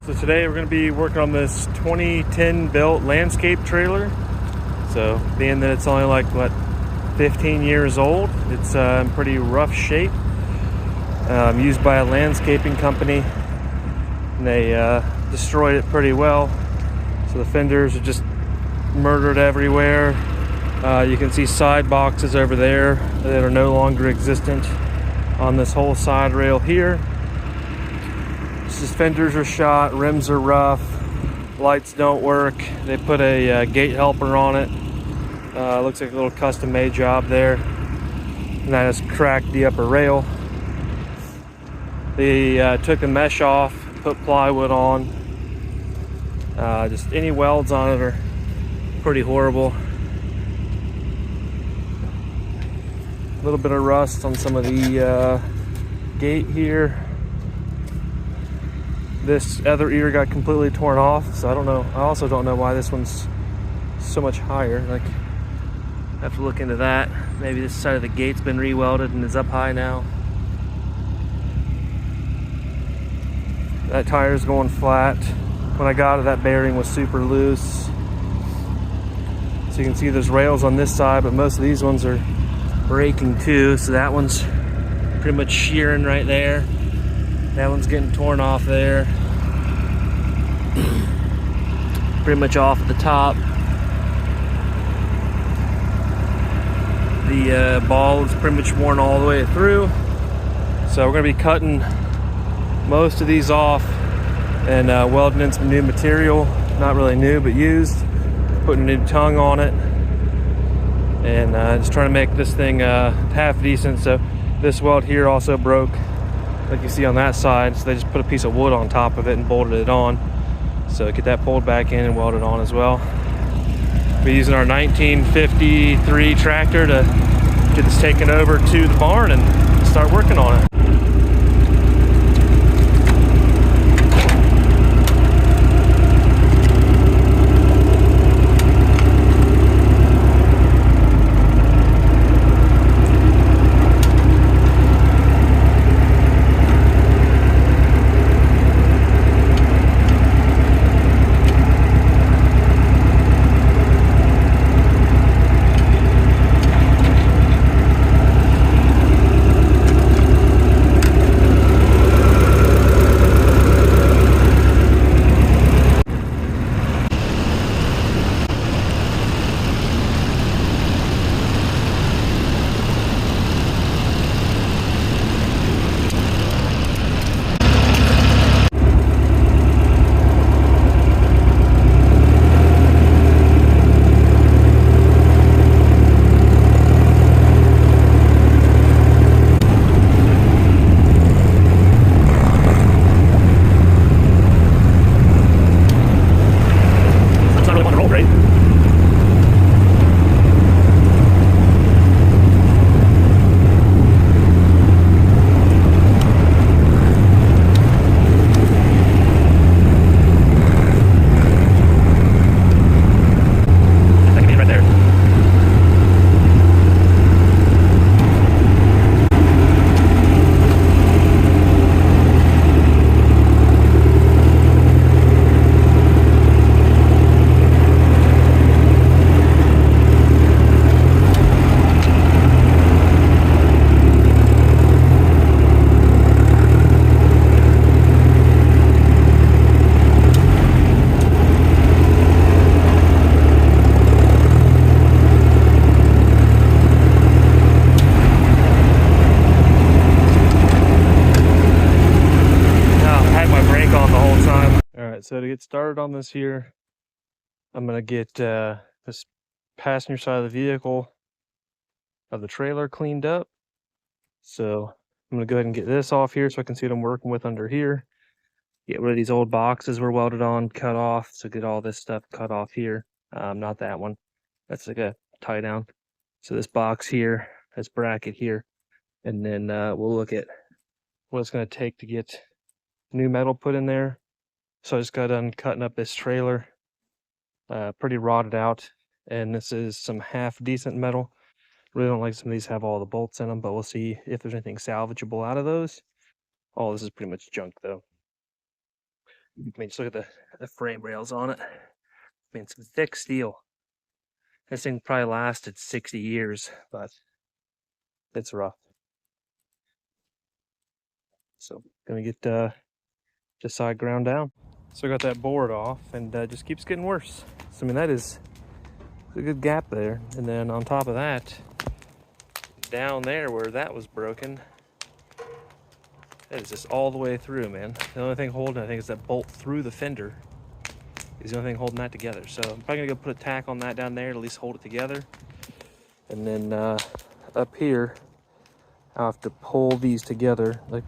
So today we're going to be working on this 2010 built landscape trailer. So being that it's only like 15 years old, it's in pretty rough shape. Used by a landscaping company, and they destroyed it pretty well. So the fenders are just murdered everywhere. You can see side boxes over there that are no longer existent on this whole side rail here. Fenders are shot, rims are rough, lights don't work. They put a gate helper on it. Looks like a little custom made job there. And that has cracked the upper rail. They took the mesh off, put plywood on. Just any welds on it are pretty horrible. A little bit of rust on some of the gate here. This other ear got completely torn off, so I don't know. I also don't know why this one's so much higher. Like, I have to look into that. Maybe this side of the gate's been re-welded and is up high now. That tire's going flat. When I got it, that bearing was super loose. So you can see there's rails on this side, but most of these ones are breaking too. So that one's pretty much shearing right there. That one's getting torn off there. Pretty much off at the top. The ball is pretty much worn all the way through. So we're gonna be cutting most of these off and welding in some new material. Not really new, but used. Putting a new tongue on it. And just trying to make this thing half decent. So this weld here also broke, like you see on that side, so they just put a piece of wood on top of it and bolted it on. So get that pulled back in and welded on as well. We're using our 1953 tractor to get this taken over to the barn and start working on it. So to get started on this here, I'm gonna get this passenger side of the vehicle of the trailer cleaned up. So I'm gonna go ahead and get this off here so I can see what I'm working with under here. Get rid of these old boxes were welded on, cut off. So get all this stuff cut off here. Not that one. That's like a tie down. So this box here, this bracket here, and then we'll look at what it's gonna take to get new metal put in there. So I just got done cutting up this trailer, pretty rotted out, and this is some half decent metal. Really don't like some of these have all the bolts in them, but we'll see if there's anything salvageable out of those. All this is pretty much junk though. I mean, just look at the frame rails on it. I mean, some thick steel. This thing probably lasted 60 years, but it's rough. So gonna get this side ground down. So I got that board off, and just keeps getting worse. So I mean, that is a good gap there. And then on top of that, down there where that was broken, that is just all the way through, man. The only thing holding, I think, is that bolt through the fender is the only thing holding that together. So I'm probably gonna go put a tack on that down there to at least hold it together. And then up here, I'll have to pull these together, like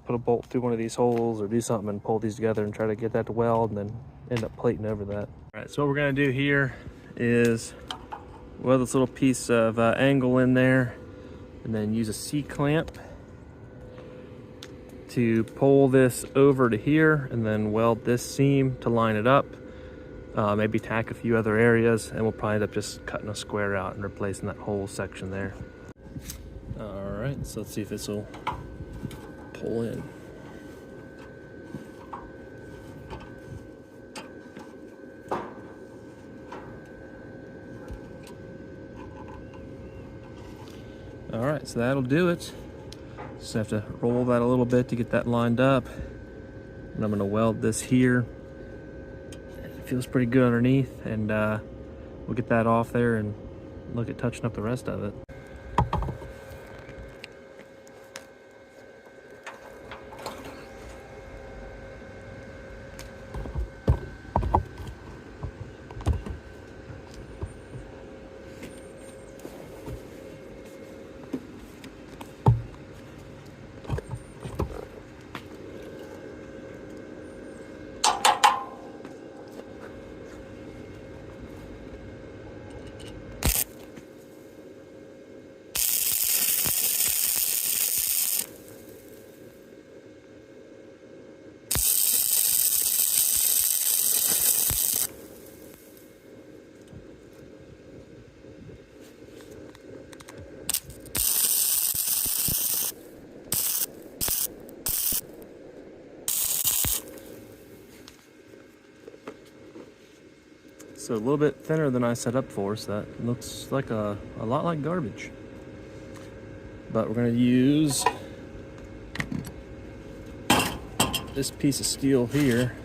put a bolt through one of these holes or do something and pull these together and try to get that to weld, and then end up plating over that. All right, so what we're gonna do here is weld this little piece of angle in there, and then use a C-clamp to pull this over to here, and then weld this seam to line it up. Maybe tack a few other areas, and we'll probably end up just cutting a square out and replacing that whole section there. All right, so let's see if this will pull in. All right, so that'll do it. Just have to roll that a little bit to get that lined up. And I'm gonna weld this here. It feels pretty good underneath, and we'll get that off there and look at touching up the rest of it. So a little bit thinner than I set up for, so that looks like a lot like garbage. But we're gonna use this piece of steel here,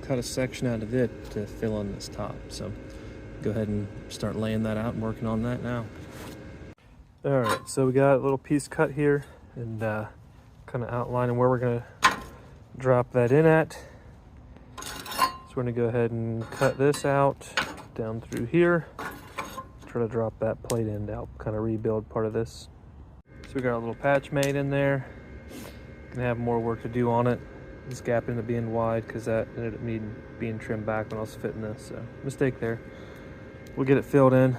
cut a section out of it to fill in this top. So go ahead and start laying that out and working on that now. All right, so we got a little piece cut here, and kind of outlining where we're gonna drop that in at. So we're gonna go ahead and cut this out down through here. Try to drop that plate end out, kind of rebuild part of this. So we got a little patch made in there. Gonna have more work to do on it. This gap ended up being wide because that ended up needing being trimmed back when I was fitting this. So mistake there. We'll get it filled in,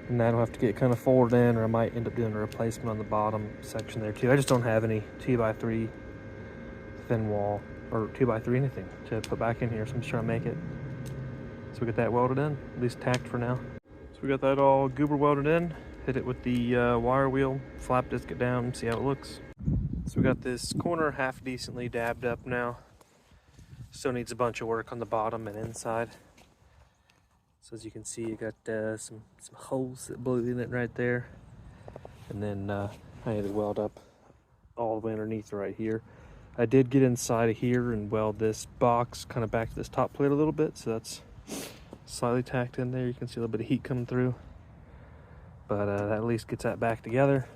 and that'll have to get kind of folded in, or I might end up doing a replacement on the bottom section there too. I just don't have any 2x3 thin wall or 2x3 anything to put back in here, so I'm just trying to make it. So we get that welded in, at least tacked for now. So we got that all goober welded in. Hit it with the wire wheel, flap disc it down, see how it looks. So we got this corner half decently dabbed up now. Still needs a bunch of work on the bottom and inside. So as you can see, you got some holes that blew in it right there. And then I had to weld up all the way underneath right here. I did get inside of here and weld this box kind of back to this top plate a little bit, so that's slightly tacked in there. You can see a little bit of heat coming through, but that at least gets that back together.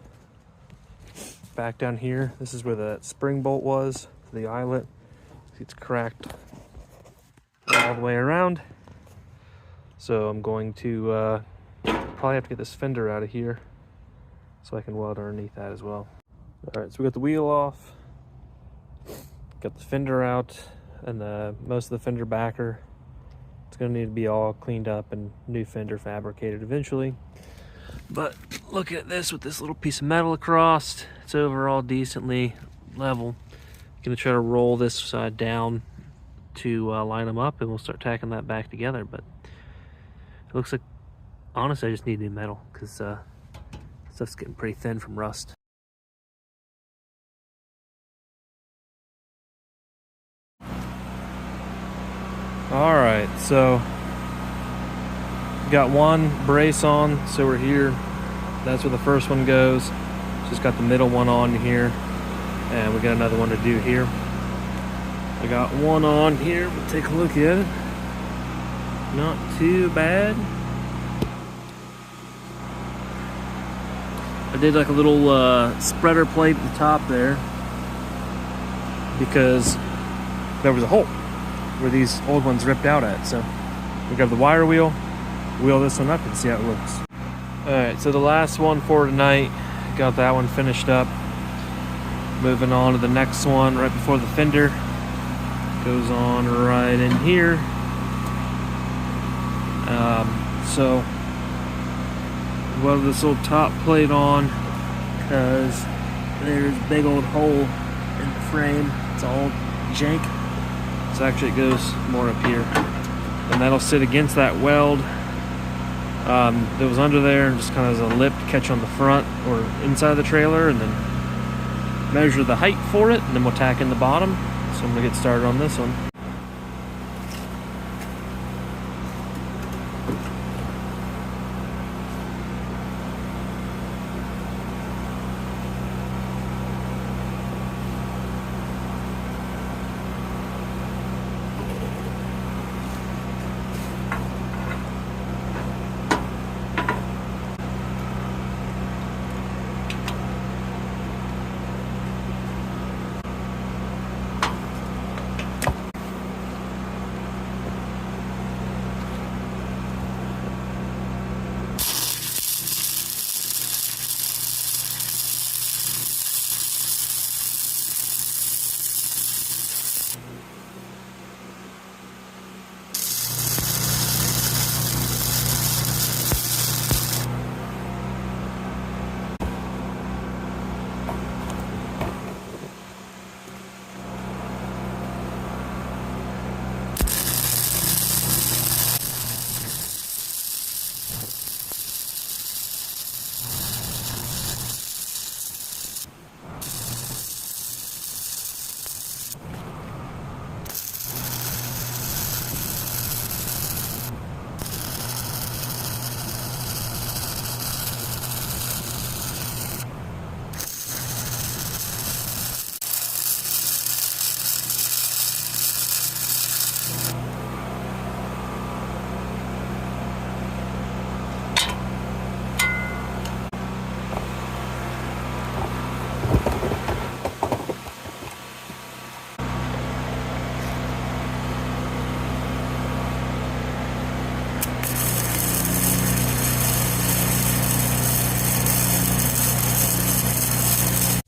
Back down here, this is where the spring bolt was for the eyelet. It's cracked all the way around, so I'm going to probably have to get this fender out of here so I can weld underneath that as well. All right, so we got the wheel off, got the fender out, and most of the fender backer. It's gonna need to be all cleaned up and new fender fabricated eventually. But looking at this with this little piece of metal across, it's overall decently level. Gonna try to roll this side down to line them up, and we'll start tacking that back together. But it looks like, honestly, I just need new metal because stuff's getting pretty thin from rust. All right, so got one brace on, so we're here. That's where the first one goes. Just got the middle one on here, and we got another one to do here. I got one on here. We'll take a look at it. Not too bad. I did like a little spreader plate at the top there because there was a hole where these old ones ripped out at. So we grab the wire wheel, wheel this one up and see how it looks. All right, so the last one for tonight, got that one finished up. Moving on to the next one right before the fender. Goes on right in here. So weld this little top plate on because there's a big old hole in the frame. It's all jank. So actually it goes more up here. And that'll sit against that weld that was under there, and just kind of as a lip to catch on the front or inside of the trailer, and then measure the height for it, and then we'll tack in the bottom. So I'm gonna get started on this one.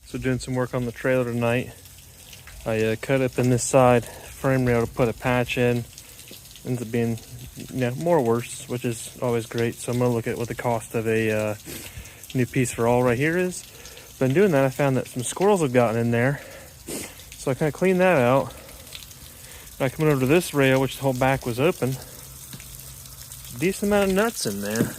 So doing some work on the trailer tonight. I cut up in this side frame rail to put a patch in. Ends up being more worse, which is always great. So I'm gonna look at what the cost of a new piece for all right here is. But in doing that, I found that some squirrels have gotten in there. So I kind of cleaned that out. I come over to this rail, which the whole back was open. Decent amount of nuts in there.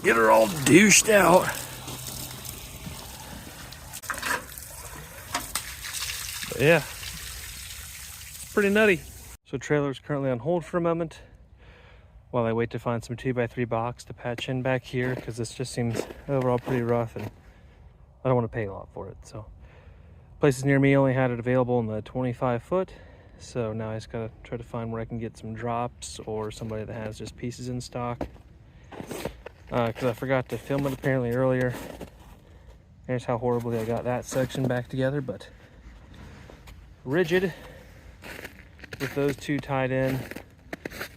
Get her all douched out. But yeah, it's pretty nutty. So trailer's currently on hold for a moment while I wait to find some 2x3 box to patch in back here, because this just seems overall pretty rough and I don't want to pay a lot for it. So places near me only had it available in the 25 foot. So now I just gotta try to find where I can get some drops or somebody that has just pieces in stock. Because I forgot to film it apparently earlier. Here's how horribly I got that section back together, but rigid with those two tied in,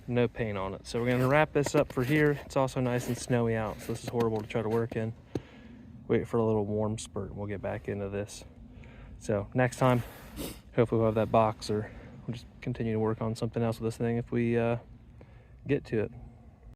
no paint on it. So we're gonna wrap this up for here. It's also nice and snowy out, so this is horrible to try to work in. Wait for a little warm spurt and we'll get back into this. So next time, hopefully we'll have that box, or we'll just continue to work on something else with this thing if we get to it.